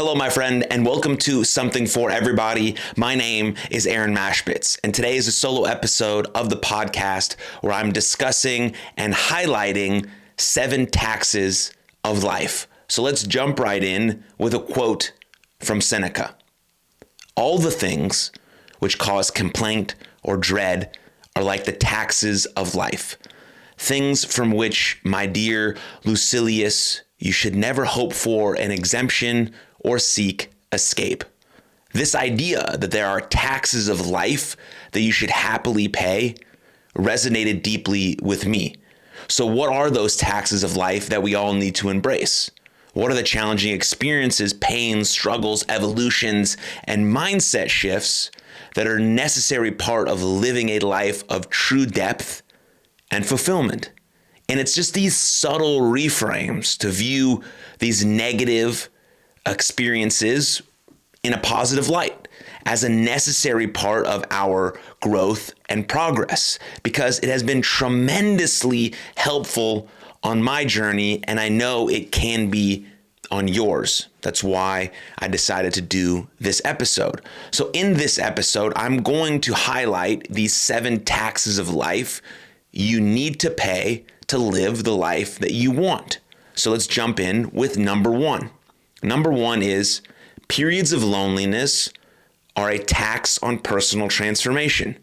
Hello, my friend, and welcome to Something for Everybody. My name is Aaron Machbitz, and today is a solo episode of the podcast where I'm discussing and highlighting 7 taxes of life. So let's jump right in with a quote from Seneca. All the things which cause complaint or dread are like the taxes of life, things from which, my dear Lucilius, you should never hope for an exemption or seek escape. This idea that there are taxes of life that you should happily pay resonated deeply with me. So what are those taxes of life that we all need to embrace? What are the challenging experiences, pains, struggles, evolutions, and mindset shifts that are a necessary part of living a life of true depth and fulfillment? And it's just these subtle reframes to view these negative experiences in a positive light as a necessary part of our growth and progress, because it has been tremendously helpful on my journey, and I know it can be on yours. That's why I decided to do this episode. So in this episode, I'm going to highlight these 7 taxes of life you need to pay to live the life that you want. So let's jump in with number 1. Number 1 is periods of loneliness are a tax on personal transformation.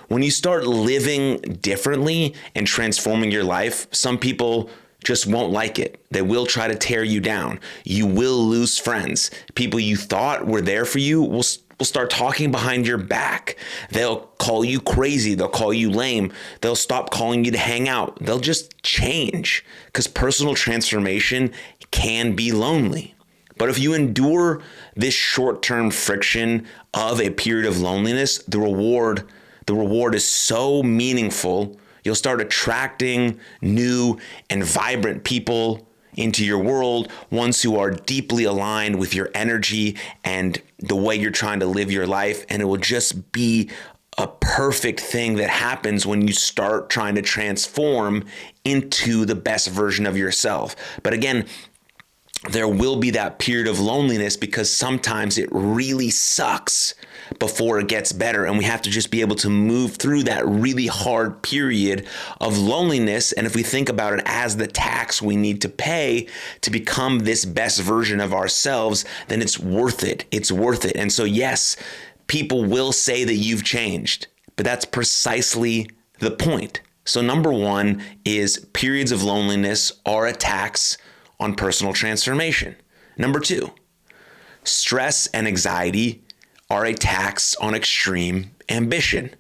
When you start living differently and transforming your life, some people just won't like it. They will try to tear you down. You will lose friends. People you thought were there for you will start talking behind your back. They'll call you crazy. They'll call you lame. They'll stop calling you to hang out. They'll just change, because personal transformation can be lonely. But if you endure this short-term friction of a period of loneliness, the reward is so meaningful. You'll start attracting new and vibrant people into your world, ones who are deeply aligned with your energy and the way you're trying to live your life. And it will just be a perfect thing that happens when you start trying to transform into the best version of yourself. But again, there will be that period of loneliness, because sometimes it really sucks before it gets better. And we have to just be able to move through that really hard period of loneliness. And if we think about it as the tax we need to pay to become this best version of ourselves, then it's worth it. It's worth it. And so, yes, people will say that you've changed, but that's precisely the point. So number 1 is periods of loneliness are a tax on personal transformation. Number 2, stress and anxiety are a tax on extreme ambition.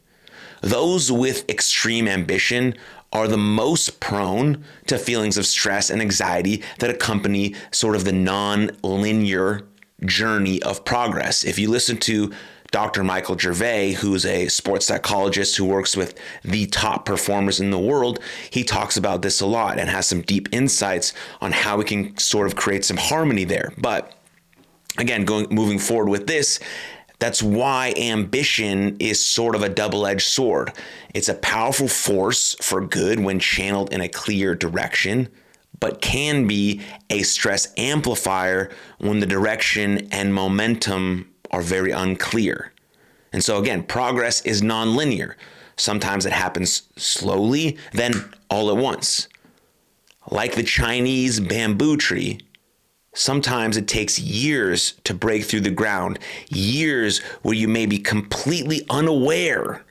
Those with extreme ambition are the most prone to feelings of stress and anxiety that accompany sort of the non-linear journey of progress. If you listen to Dr. Michael Gervais, who's a sports psychologist who works with the top performers in the world, he talks about this a lot and has some deep insights on how we can sort of create some harmony there. But again, moving forward with this, that's why ambition is sort of a double-edged sword. It's a powerful force for good when channeled in a clear direction, but can be a stress amplifier when the direction and momentum are very unclear. And so again, progress is nonlinear. Sometimes it happens slowly, then all at once. Like the Chinese bamboo tree, sometimes it takes years to break through the ground, years where you may be completely unaware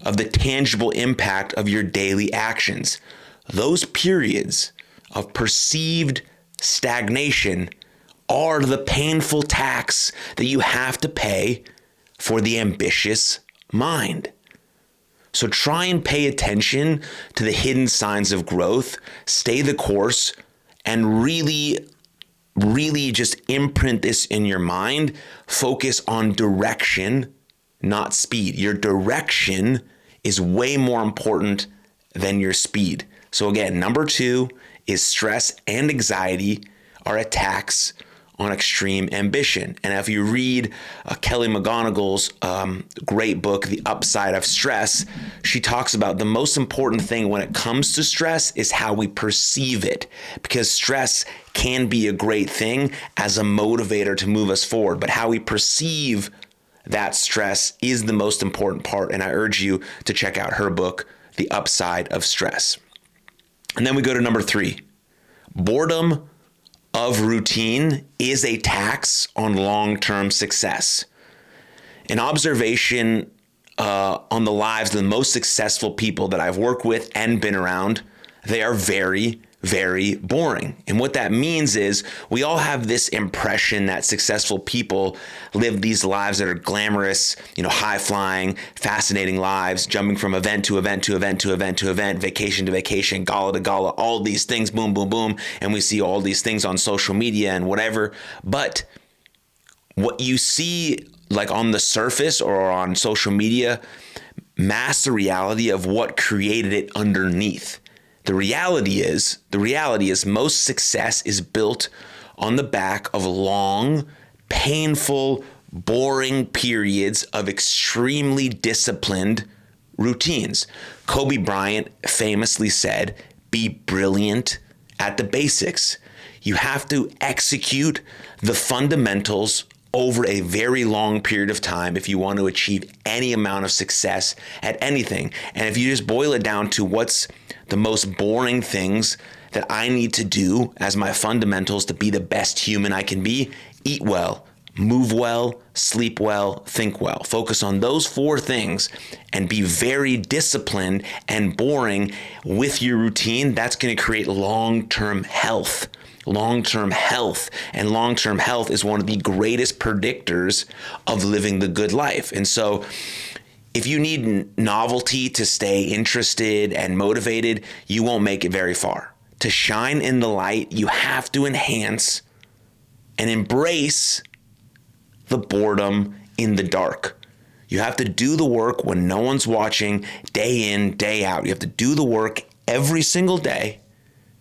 of the tangible impact of your daily actions. Those periods of perceived stagnation are the painful tax that you have to pay for the ambitious mind. So try and pay attention to the hidden signs of growth, stay the course, and really just imprint this in your mind. Focus on direction, not speed. Your direction is way more important than your speed. So again, number 2 is stress and anxiety are a tax on extreme ambition. And if you read Kelly McGonigal's great book, The Upside of Stress, she talks about the most important thing when it comes to stress is how we perceive it, because stress can be a great thing as a motivator to move us forward, but how we perceive that stress is the most important part. And I urge you to check out her book, The Upside of Stress. And then we go to number 3. Boredom of routine is a tax on long-term success. An observation on the lives of the most successful people that I've worked with and been around, they are very, very boring. And what that means is we all have this impression that successful people live these lives that are glamorous, high flying, fascinating lives, jumping from event to event to event to event to event, vacation to vacation, gala to gala, all these things, boom, boom, boom. And we see all these things on social media and whatever. But what you see like on the surface or on social media masks the reality of what created it underneath. The reality is most success is built on the back of long, painful, boring periods of extremely disciplined routines. Kobe Bryant famously said, "Be brilliant at the basics." You have to execute the fundamentals over a very long period of time if you want to achieve any amount of success at anything. And if you just boil it down to what's the most boring things that I need to do as my fundamentals to be the best human I can be: eat well, move well, sleep well, think well. Focus on those 4 things and be very disciplined and boring with your routine. That's going to create long-term health. Long-term health. And long-term health is one of the greatest predictors of living the good life. And so if you need novelty to stay interested and motivated, you won't make it very far. To shine in the light, you have to enhance and embrace the boredom in the dark. You have to do the work when no one's watching, day in, day out. You have to do the work every single day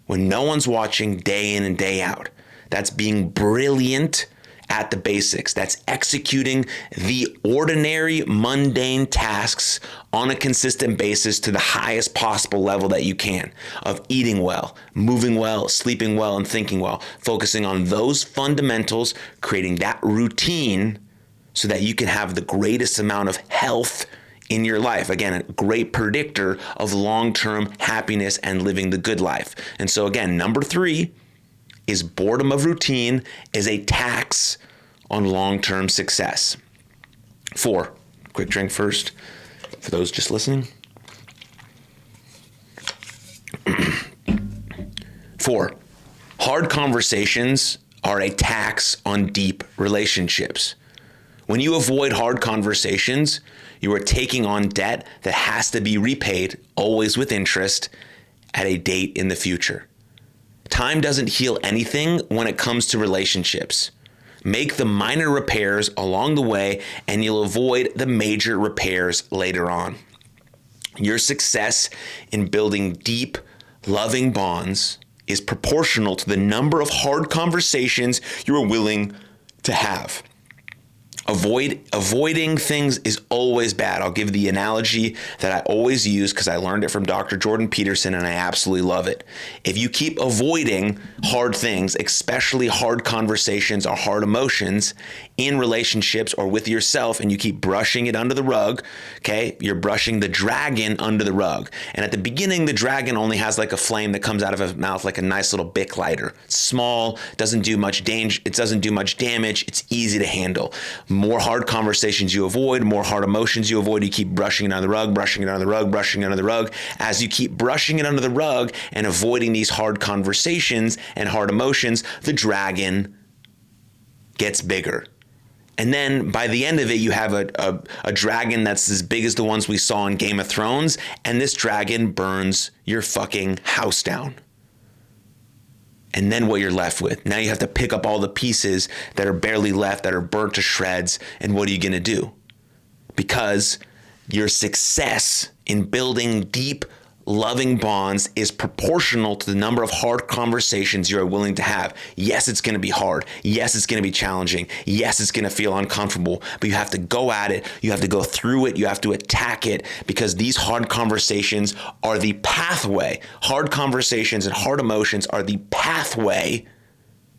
when no one's watching, day in and day out. That's being brilliant at the basics. That's executing the ordinary, mundane tasks on a consistent basis to the highest possible level that you can, of eating well, moving well, sleeping well, and thinking well. Focusing on those fundamentals, creating that routine so that you can have the greatest amount of health in your life. Again, a great predictor of long-term happiness and living the good life. And so again, number 3 is boredom of routine is a tax on long-term success. 4, quick drink first for those just listening. 4, hard conversations are a tax on deep relationships. When you avoid hard conversations, you are taking on debt that has to be repaid, always with interest, at a date in the future. Time doesn't heal anything when it comes to relationships. Make the minor repairs along the way, and you'll avoid the major repairs later on. Your success in building deep, loving bonds is proportional to the number of hard conversations you are willing to have. Avoiding things is always bad. I'll give the analogy that I always use because I learned it from Dr. Jordan Peterson and I absolutely love it. If you keep avoiding hard things, especially hard conversations or hard emotions in relationships or with yourself, and you keep brushing it under the rug, okay, you're brushing the dragon under the rug. And at the beginning, the dragon only has like a flame that comes out of his mouth like a nice little Bic lighter. It's small, doesn't do much danger, it doesn't do much damage, it's easy to handle. More hard conversations you avoid, more hard emotions you avoid, you keep brushing it under the rug, brushing it under the rug, brushing it under the rug. As you keep brushing it under the rug and avoiding these hard conversations and hard emotions, the dragon gets bigger. And then by the end of it, you have a dragon that's as big as the ones we saw in Game of Thrones, and this dragon burns your fucking house down. And then what you're left with, now you have to pick up all the pieces that are barely left, that are burnt to shreds, and what are you gonna do? Because your success in building deep, loving bonds is proportional to the number of hard conversations you're willing to have. Yes, it's going to be hard. Yes, it's going to be challenging. Yes, it's going to feel uncomfortable, but you have to go at it. You have to go through it. You have to attack it, because these hard conversations are the pathway. Hard conversations and hard emotions are the pathway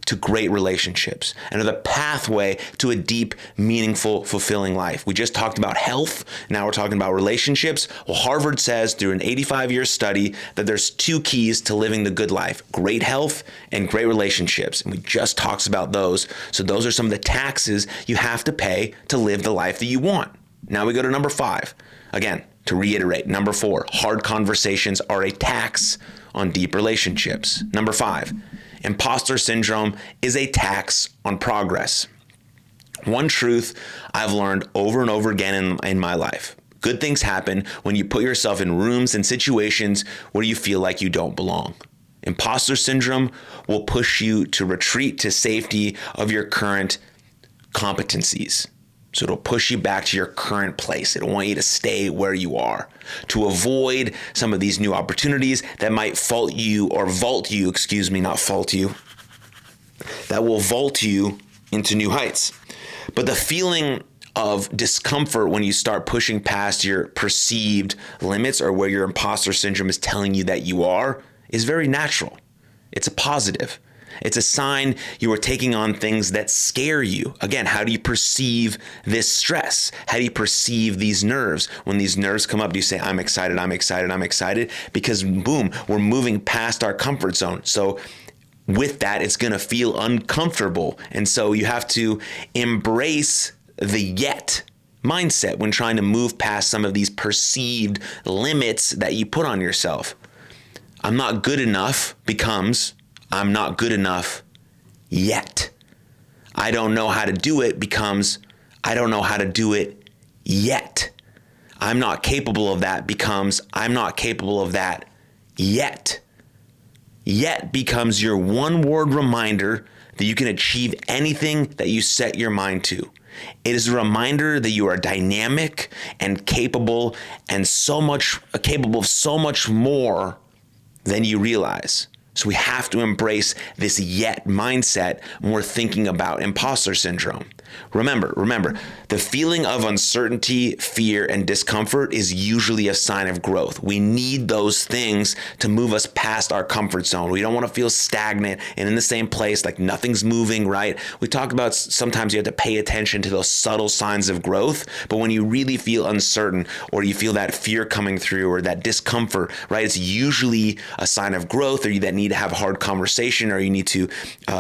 to great relationships and are the pathway to a deep, meaningful, fulfilling life. We just talked about health. Now we're talking about relationships. Well, Harvard says through an 85-year study that there's 2 keys to living the good life: great health and great relationships. And we just talked about those. So those are some of the taxes you have to pay to live the life that you want. Now we go to number 5. Again, to reiterate, number 4, hard conversations are a tax on deep relationships. Number 5, imposter syndrome is a tax on progress. One truth I've learned over and over again in my life: good things happen when you put yourself in rooms and situations where you feel like you don't belong. Imposter syndrome will push you to retreat to safety of your current competencies. So it'll push you back to your current place. It'll want you to stay where you are, to avoid some of these new opportunities that might that will vault you into new heights. But the feeling of discomfort when you start pushing past your perceived limits, or where your imposter syndrome is telling you that you are, is very natural. It's a positive. It's a sign you are taking on things that scare you. Again, how do you perceive this stress? How do you perceive these nerves? When these nerves come up, do you say, I'm excited, I'm excited, I'm excited? Because boom, we're moving past our comfort zone. So with that, it's going to feel uncomfortable. And so you have to embrace the yet mindset when trying to move past some of these perceived limits that you put on yourself. I'm not good enough becomes I'm not good enough yet. I don't know how to do it becomes I don't know how to do it yet. I'm not capable of that becomes I'm not capable of that yet. Yet becomes your one-word reminder that you can achieve anything that you set your mind to. It is a reminder that you are dynamic and capable of so much more than you realize. So we have to embrace this yet mindset when we're thinking about imposter syndrome. Remember, the feeling of uncertainty, fear, and discomfort is usually a sign of growth. We need those things to move us past our comfort zone. We don't want to feel stagnant and in the same place, like nothing's moving, right? We talk about sometimes you have to pay attention to those subtle signs of growth, but when you really feel uncertain, or you feel that fear coming through, or that discomfort, right, it's usually a sign of growth, or you that need to have a hard conversation, or you need to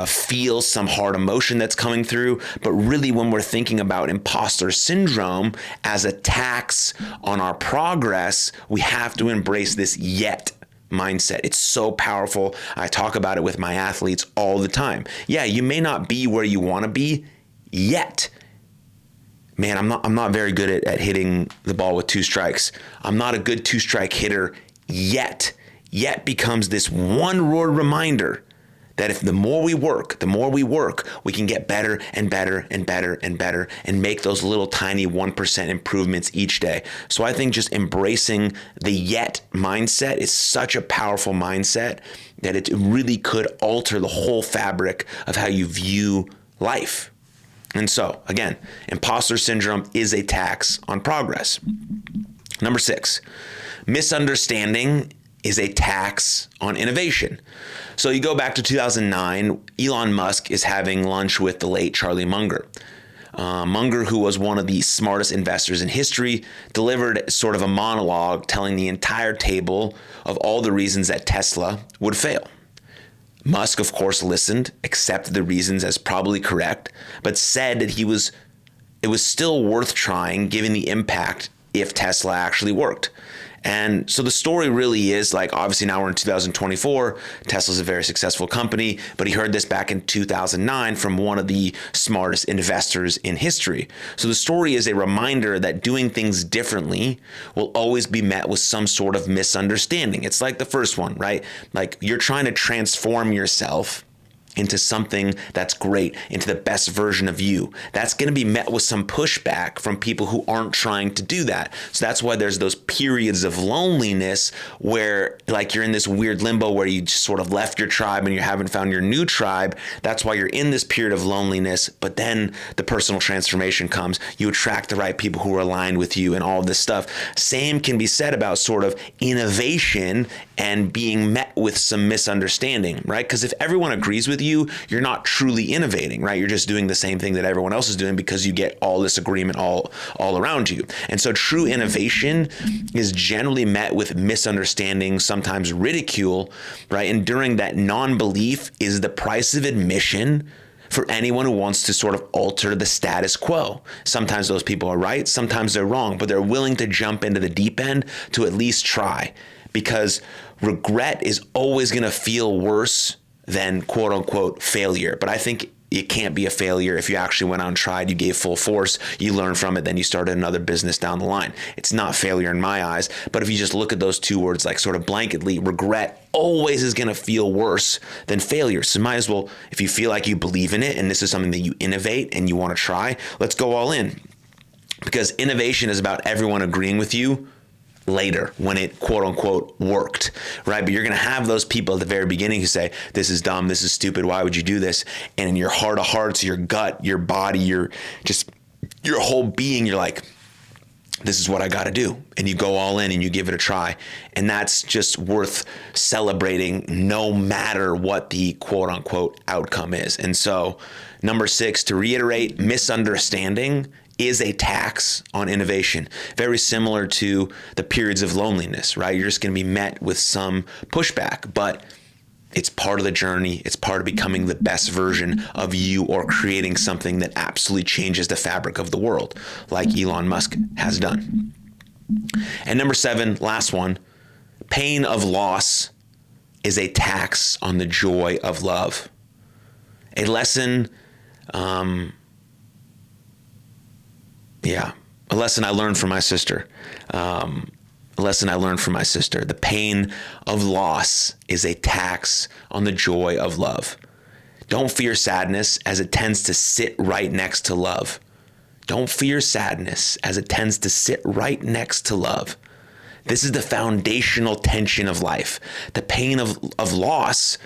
feel some hard emotion that's coming through. But really, when we're thinking about imposter syndrome as a tax on our progress, we have to embrace this yet mindset. It's so powerful. I talk about it with my athletes all the time. Yeah, you may not be where you want to be yet. Man, I'm not very good at hitting the ball with 2 strikes. I'm not a good 2-strike hitter yet. Yet becomes this one-word reminder that if the more we work, we can get better and better and better and better and make those little tiny 1% improvements each day. So I think just embracing the yet mindset is such a powerful mindset that it really could alter the whole fabric of how you view life. And so, again, imposter syndrome is a tax on progress. Number 6, misunderstanding is a tax on innovation. So you go back to 2009, Elon Musk is having lunch with the late Charlie Munger. Munger, who was one of the smartest investors in history, delivered sort of a monologue telling the entire table of all the reasons that Tesla would fail. Musk, of course, listened, accepted the reasons as probably correct, but said that it was still worth trying given the impact if Tesla actually worked. And so the story really is, like, obviously now we're in 2024, Tesla's a very successful company, but he heard this back in 2009 from one of the smartest investors in history. So the story is a reminder that doing things differently will always be met with some sort of misunderstanding. It's like the first one, right? Like, you're trying to transform yourself into something that's great, into the best version of you, that's going to be met with some pushback from people who aren't trying to do that. So that's why there's those periods of loneliness where like you're in this weird limbo where you just sort of left your tribe and you haven't found your new tribe. That's why you're in this period of loneliness, but then the personal transformation comes. You attract the right people who are aligned with you and all of this stuff. Same can be said about sort of innovation and being met with some misunderstanding, right? Because if everyone agrees with you, you're not truly innovating, right? You're just doing the same thing that everyone else is doing because you get all this agreement all around you. And so true innovation is generally met with misunderstanding, sometimes ridicule, right? And during that non-belief is the price of admission for anyone who wants to sort of alter the status quo. Sometimes those people are right, sometimes they're wrong, but they're willing to jump into the deep end to at least try, because regret is always going to feel worse than quote unquote failure. But I think it can't be a failure if you actually went out and tried, you gave full force, you learned from it, then you started another business down the line. It's not failure in my eyes. But if you just look at those two words like sort of blanketly, regret always is going to feel worse than failure. So might as well, if you feel like you believe in it and this is something that you innovate and you want to try, let's go all in. Because innovation is about everyone agreeing with you later when it quote unquote worked, right? But you're going to have those people at the very beginning who say, this is dumb, this is stupid, why would you do this? And in your heart of hearts, your gut, your body, your whole being, you're like, this is what I got to do. And you go all in and you give it a try. And that's just worth celebrating no matter what the quote unquote outcome is. And so number 6, to reiterate, misunderstanding is a tax on innovation. Very similar to the periods of loneliness, right? You're just going to be met with some pushback, but it's part of the journey. It's part of becoming the best version of you or creating something that absolutely changes the fabric of the world, like Elon Musk has done. And number 7, last one, pain of loss is a tax on the joy of love. A lesson, a lesson I learned from my sister. The pain of loss is a tax on the joy of love. Don't fear sadness as it tends to sit right next to love. Don't fear sadness as it tends to sit right next to love. This is the foundational tension of life. The pain of loss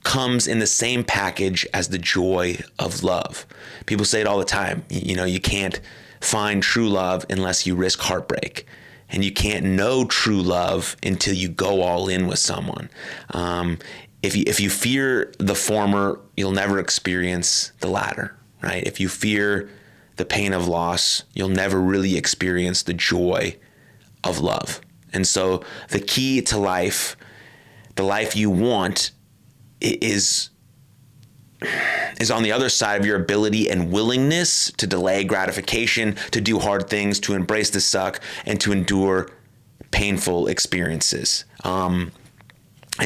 comes in the same package as the joy of love. People say it all the time. You can't find true love unless you risk heartbreak. And you can't know true love until you go all in with someone. If you fear the former, you'll never experience the latter, right? If you fear the pain of loss, you'll never really experience the joy of love. And so the key to life, the life you want, is on the other side of your ability and willingness to delay gratification, to do hard things, to embrace the suck, and to endure painful experiences. And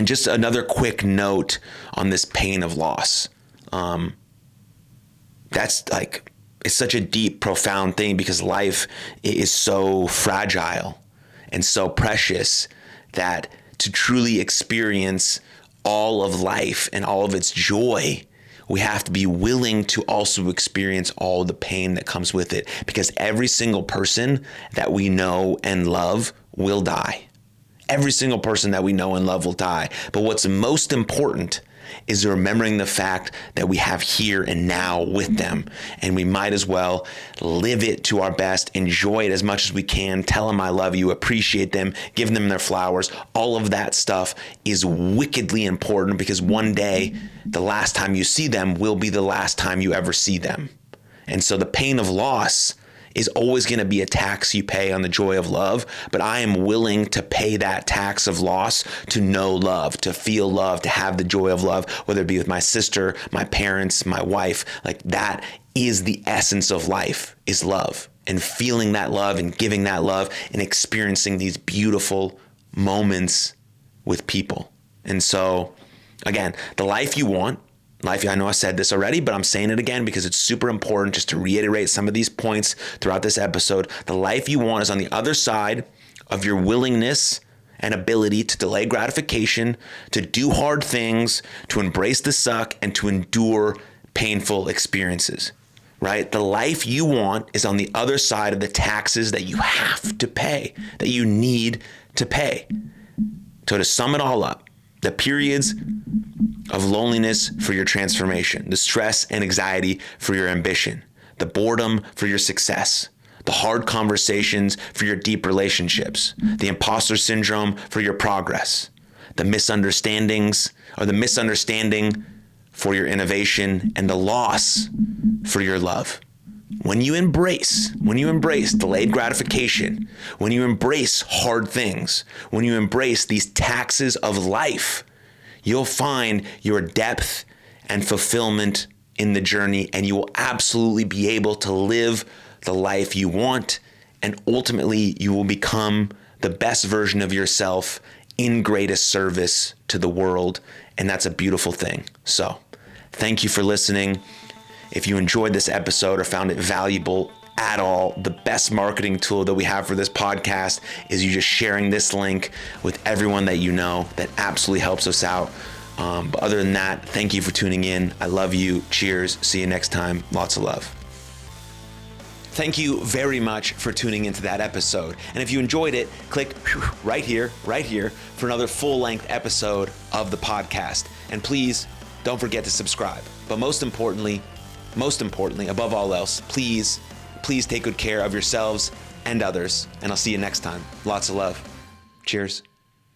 just another quick note on this pain of loss. That's like, it's such a deep, profound thing because life is so fragile and so precious that to truly experience all of life and all of its joy, we have to be willing to also experience all the pain that comes with it, because every single person that we know and love will die. Every single person that we know and love will die. But what's most important is remembering the fact that we have here and now with them, and we might as well live it to our best, enjoy it as much as we can, tell them I love you, appreciate them, give them their flowers. All of that stuff is wickedly important, because one day the last time you see them will be the last time you ever see them. And so the pain of loss is always going to be a tax you pay on the joy of love, but I am willing to pay that tax of loss to know love, to feel love, to have the joy of love, whether it be with my sister, my parents, my wife. Like, that is the essence of life, is love, and feeling that love and giving that love and experiencing these beautiful moments with people. And so, again, the life you want, I know I said this already, but I'm saying it again because it's super important just to reiterate some of these points throughout this episode. The life you want is on the other side of your willingness and ability to delay gratification, to do hard things, to embrace the suck, and to endure painful experiences, right? The life you want is on the other side of the taxes that you have to pay, that you need to pay. So to sum it all up, the periods of loneliness for your transformation, the stress and anxiety for your ambition, the boredom for your success, the hard conversations for your deep relationships, the imposter syndrome for your progress, the misunderstandings or the misunderstanding for your innovation, and the loss for your love. When you embrace delayed gratification, when you embrace hard things, when you embrace these taxes of life, you'll find your depth and fulfillment in the journey, and you will absolutely be able to live the life you want, and ultimately you will become the best version of yourself in greatest service to the world, and that's a beautiful thing. So, thank you for listening. If you enjoyed this episode or found it valuable at all, the best marketing tool that we have for this podcast is you just sharing this link with everyone that you know. That absolutely helps us out. But other than that, thank you for tuning in. I love you. Cheers. See you next time. Lots of love. Thank you very much for tuning into that episode. And if you enjoyed it, click right here for another full-length episode of the podcast. And please don't forget to subscribe. But most importantly, above all else, please take good care of yourselves and others. And I'll see you next time. Lots of love. Cheers.